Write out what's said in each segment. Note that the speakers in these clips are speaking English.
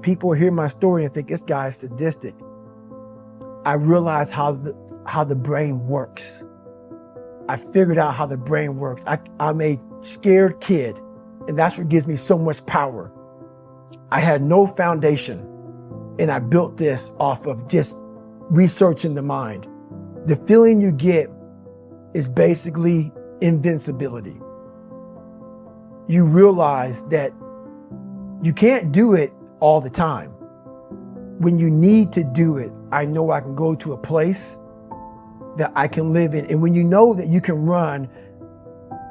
people hear my story and think this guy is sadistic. I realized how the brain works. I figured out how the brain works. I'm a scared kid, and that's what gives me so much power. I had no foundation, and I built this off of just researching the mind. The feeling you get is basically invincibility. You realize that you can't do it all the time. When you need to do it, I know I can go to a place that I can live in. And when you know that you can run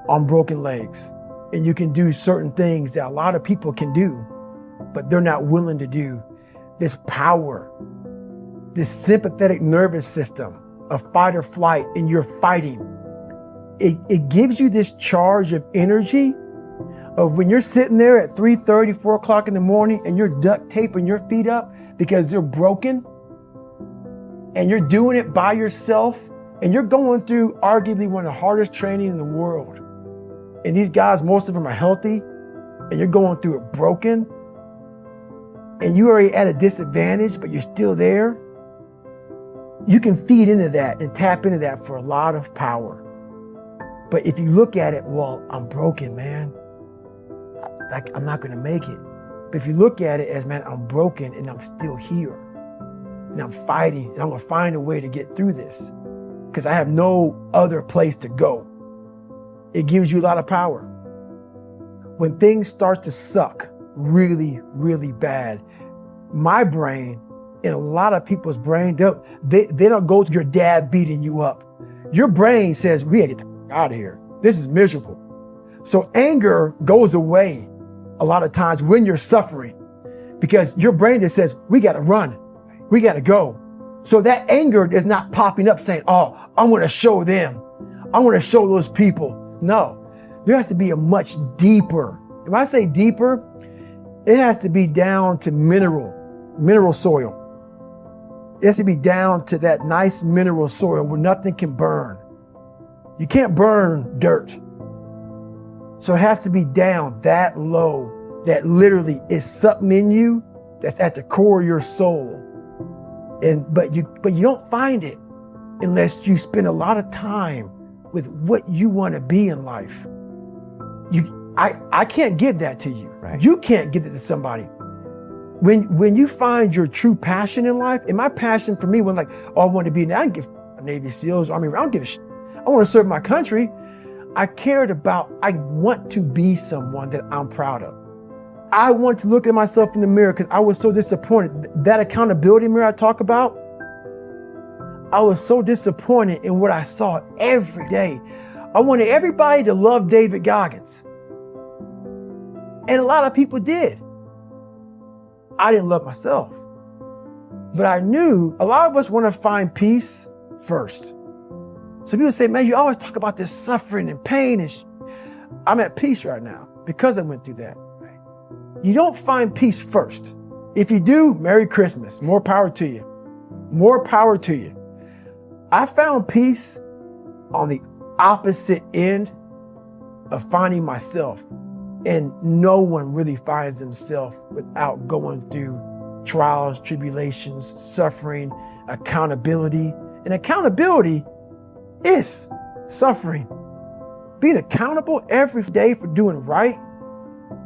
on broken legs and you can do certain things that a lot of people can do, but they're not willing to do, this power, this sympathetic nervous system of fight or flight, and you're fighting, it gives you this charge of energy of when you're sitting there at 3:30, 4 o'clock in the morning and you're duct taping your feet up because they're broken, and you're doing it by yourself, and you're going through arguably one of the hardest training in the world. And these guys, most of them are healthy, and you're going through it broken, and you're already at a disadvantage, but you're still there. You can feed into that and tap into that for a lot of power. But if you look at it, well, I'm broken, man. I'm not gonna make it. But if you look at it as, man, I'm broken and I'm still here. And I'm fighting, and I'm gonna find a way to get through this because I have no other place to go. It gives you a lot of power. When things start to suck really, really bad, my brain and a lot of people's brain, they don't go to your dad beating you up. Your brain says, we gotta get the out of here. This is miserable. So anger goes away a lot of times when you're suffering because your brain just says, we gotta run. We gotta go. So that anger is not popping up saying, oh, I wanna show them. I wanna show those people. No, there has to be a much deeper. When I say deeper, it has to be down to mineral soil. It has to be down to that nice mineral soil where nothing can burn. You can't burn dirt. So it has to be down that low, that literally is something in you that's at the core of your soul. But you don't find it unless you spend a lot of time with what you want to be in life. I can't give that to you. Right. You can't give it to somebody. When you find your true passion in life, and my passion for me was like, oh, I want to be, I don't give a Navy SEALs, Army, I don't give a shit. I want to serve my country. I want to be someone that I'm proud of. I want to look at myself in the mirror because I was so disappointed. That accountability mirror I talk about, I was so disappointed in what I saw every day. I wanted everybody to love David Goggins. And a lot of people did. I didn't love myself. But I knew a lot of us want to find peace first. So people say, man, you always talk about this suffering and pain and I'm at peace right now because I went through that. You don't find peace first. If you do, Merry Christmas. More power to you. More power to you. I found peace on the opposite end of finding myself. And no one really finds themselves without going through trials, tribulations, suffering, accountability. And accountability is suffering. Being accountable every day for doing right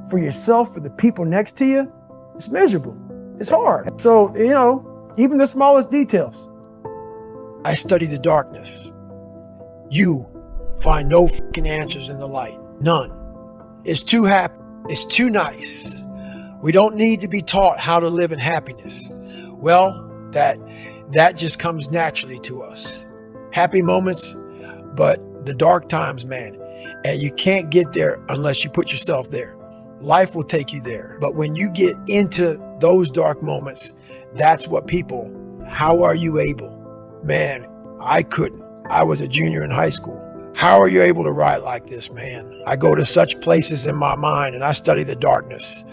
for yourself, for the people next to you, it's miserable. It's hard. So, even the smallest details. I study the darkness. You find no fucking answers in the light. None. It's too happy. It's too nice. We don't need to be taught how to live in happiness. Well, that just comes naturally to us. Happy moments, but the dark times, man. And you can't get there unless you put yourself there. Life will take you there. But when you get into those dark moments, that's what how are you able? Man, I couldn't. I was a junior in high school. How are you able to write like this, man? I go to such places in my mind and I study the darkness.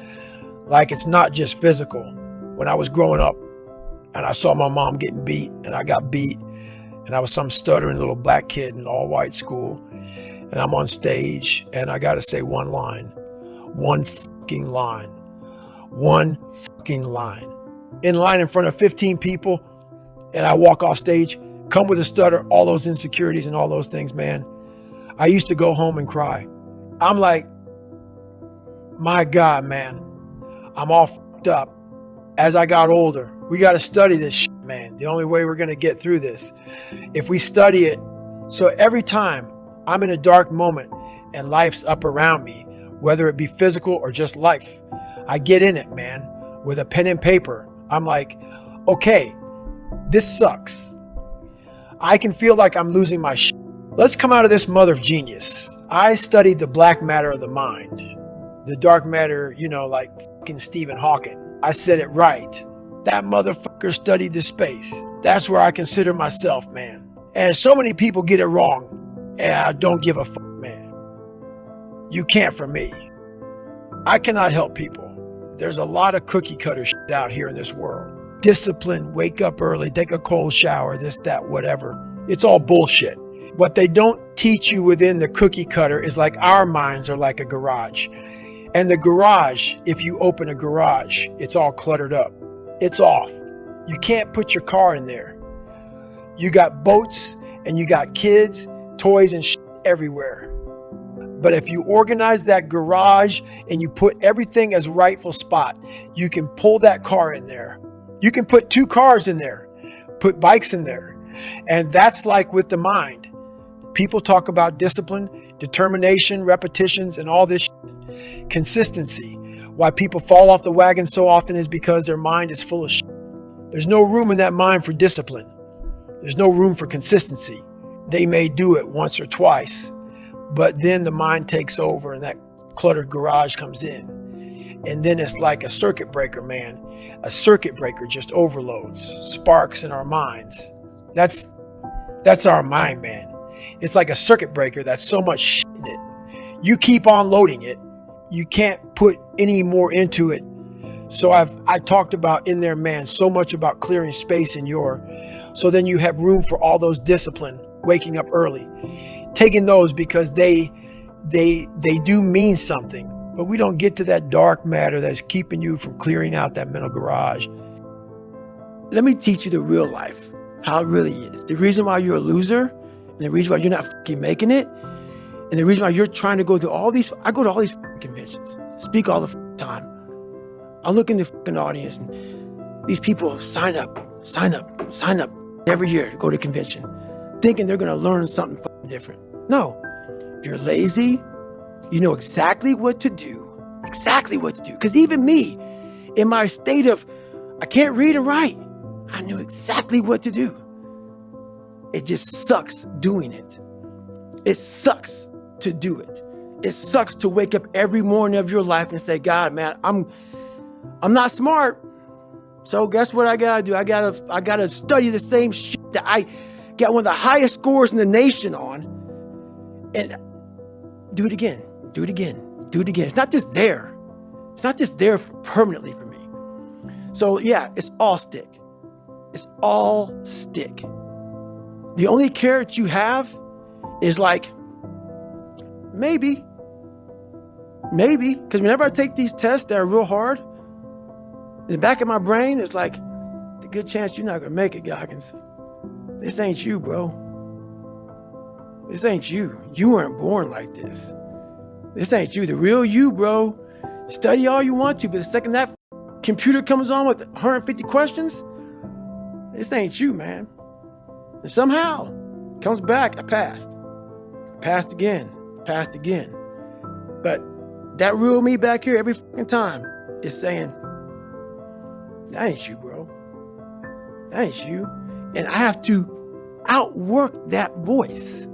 Like it's not just physical. When I was growing up and I saw my mom getting beat and I got beat and I was some stuttering little black kid in an all-white school and I'm on stage and I got to say one line, one fucking line. one fucking line. In line in front of 15 people, and I walk off stage, come with a stutter, all those insecurities and all those things, man. I used to go home and cry. I'm like, my God, man, I'm all fucked up. As I got older, we got to study this shit, man. The only way we're going to get through this, if we study it. So every time I'm in a dark moment and life's up around me, whether it be physical or just life, I get in it, man, with a pen and paper. I'm like, okay, this sucks. I can feel like I'm losing my shit. Let's come out of this mother of genius. I studied the black matter of the mind, the dark matter, like fucking Stephen Hawking. I said it right. That motherfucker studied the space. That's where I consider myself, man. And so many people get it wrong. And I don't give a fuck, man. You can't for me. I cannot help people. There's a lot of cookie cutter shit out here in this world. Discipline, wake up early, take a cold shower, this, that, whatever. It's all bullshit. What they don't teach you within the cookie cutter is like our minds are like a garage. And the garage, if you open a garage, it's all cluttered up. It's off. You can't put your car in there. You got boats and you got kids, toys and shit everywhere. But if you organize that garage and you put everything as rightful spot, you can pull that car in there. You can put 2 cars in there, put bikes in there. And that's like with the mind. People talk about discipline, determination, repetitions, and all this shit. Consistency. Why people fall off the wagon so often is because their mind is full of shit. There's no room in that mind for discipline. There's no room for consistency. They may do it once or twice, but then the mind takes over and that cluttered garage comes in. And then it's like a circuit breaker, man. A circuit breaker just overloads, sparks in our minds. That's our mind, man. It's like a circuit breaker that's so much shit in it. You keep on loading it. You can't put any more into it. So I talked about in there, man, so much about clearing space in so then you have room for all those discipline, waking up early, taking those because they do mean something, but we don't get to that dark matter that's keeping you from clearing out that mental garage. Let me teach you the real life, how it really is. The reason why you're a loser, and the reason why you're not fucking making it, and the reason why you're trying to go to I go to all these conventions, speak all the time. I look in the fucking audience and these people sign up every year to go to convention, thinking they're going to learn something different. No, you're lazy. You know exactly what to do. Because even me, in my state of, I can't read and write, I knew exactly what to do. It just sucks doing it. It sucks to do it. It sucks to wake up every morning of your life and say, God, man, I'm not smart. So guess what I gotta do? I gotta study the same shit that I got one of the highest scores in the nation on, and do it again. It's not just there. It's not just there permanently for me. So yeah, it's all stick. It's all stick. The only carrot you have is like, maybe. Because whenever I take these tests that are real hard, in the back of my brain, it's like, the good chance you're not going to make it, Goggins. This ain't you, bro. This ain't you. You weren't born like this. This ain't you. The real you, bro. Study all you want to, but the second that computer comes on with 150 questions, this ain't you, man. And somehow, comes back, I passed. Passed again. But that real me back here every fucking time is saying, that ain't you, bro. That ain't you. And I have to outwork that voice.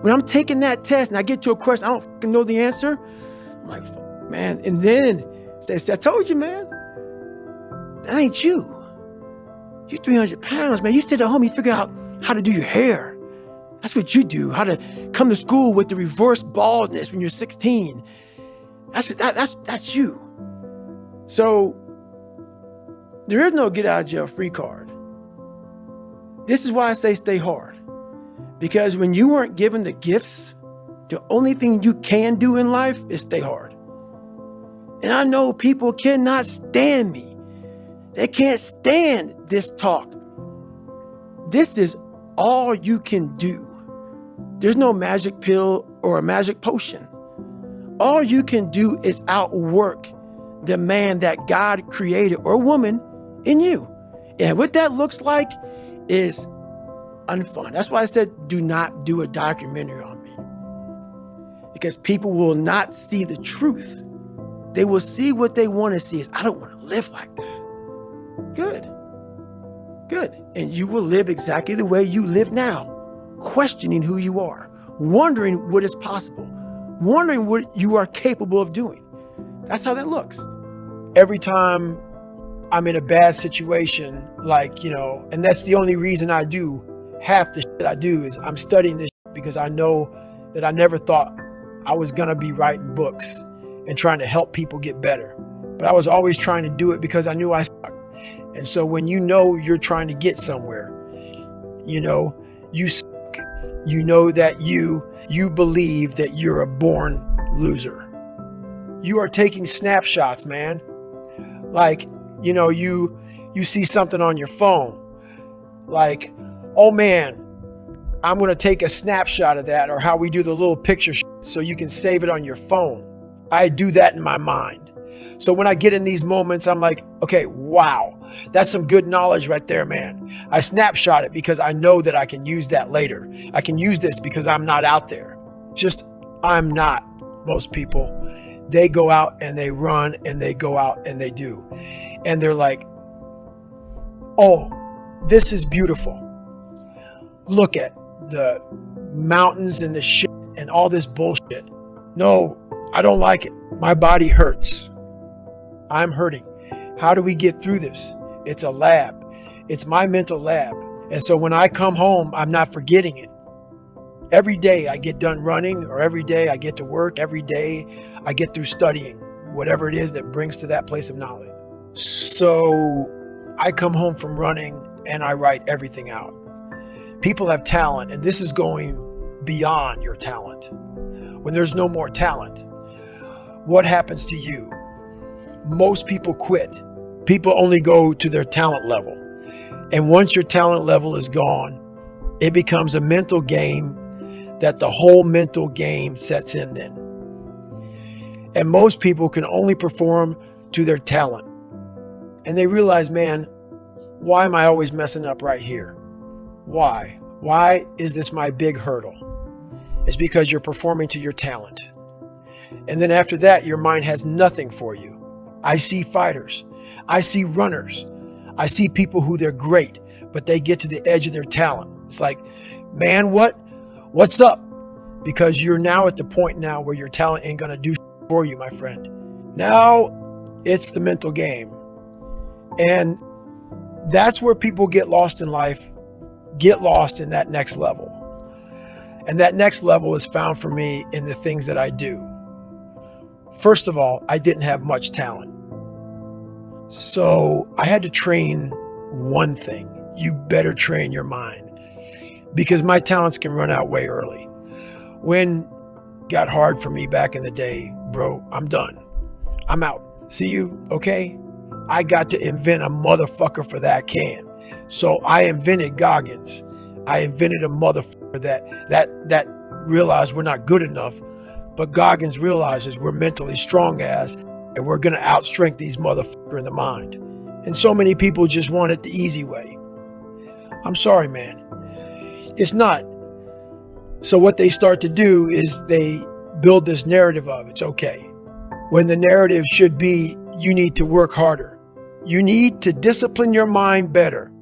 When I'm taking that test and I get to a question, I don't fucking know the answer. I'm like, fuck, man. And then say, I told you, man. That ain't you. You're 300 pounds, man. You sit at home, you figure out how to do your hair. That's what you do. How to come to school with the reverse baldness when you're 16. That's you. So there is no get out of jail free card. This is why I say stay hard. Because when you weren't given the gifts, the only thing you can do in life is stay hard. And I know people cannot stand me. They can't stand this talk. This is all you can do. There's no magic pill or a magic potion. All you can do is outwork the man that God created or woman in you. And what that looks like is unfun. That's why I said, do not do a documentary on me. Because people will not see the truth. They will see what they want to see. I don't want to live like that. Good. Good. And you will live exactly the way you live now, questioning who you are, wondering what is possible, wondering what you are capable of doing. That's how that looks. Every time I'm in a bad situation, and that's the only reason I do half the shit I do is I'm studying this shit because I know that I never thought I was going to be writing books and trying to help people get better. But I was always trying to do it because I knew I sucked. And so when you know you're trying to get somewhere, you suck. You know that you believe that you're a born loser. You are taking snapshots, man. You see something on your phone. Like, oh man, I'm going to take a snapshot of that, or how we do the little picture so you can save it on your phone. I do that in my mind. So when I get in these moments, I'm like, okay, wow, that's some good knowledge right there, man. I snapshot it because I know that I can use that later. I can use this because I'm not out there. I'm not most people. They go out and they run and they go out and they do. And they're like, oh, this is beautiful. Look at the mountains and the shit and all this bullshit. No, I don't like it. My body hurts. I'm hurting. How do we get through this? It's a lab. It's my mental lab. And so when I come home, I'm not forgetting it. Every day I get done running, or every day I get to work, every day I get through studying, whatever it is that brings to that place of knowledge. So I come home from running and I write everything out. People have talent, and this is going beyond your talent. When there's no more talent, what happens to you? Most people quit. People only go to their talent level. And once your talent level is gone, it becomes a mental game that the whole mental game sets in then. And most people can only perform to their talent. And they realize, man, why am I always messing up right here? Why? Why is this my big hurdle? It's because you're performing to your talent. And then after that, your mind has nothing for you. I see fighters. I see runners. I see people who they're great, but they get to the edge of their talent. It's like, man, what's up? Because you're now at the point now where your talent ain't going to do for you, my friend. Now it's the mental game. And that's where people get lost in life, get lost in that next level. And that next level is found for me in the things that I do. First of all, I didn't have much talent. So I had to train one thing. You better train your mind, because my talents can run out way early. When it got hard for me back in the day, bro, I'm done. I'm out. See you, okay? I got to invent a motherfucker for that can. So I invented Goggins. I invented a motherfucker that realized we're not good enough, but Goggins realizes we're mentally strong as, and we're going to outstrength these motherfuckers in the mind. And so many people just want it the easy way. I'm sorry, man. It's not. So what they start to do is they build this narrative of it's okay. When the narrative should be, you need to work harder. You need to discipline your mind better.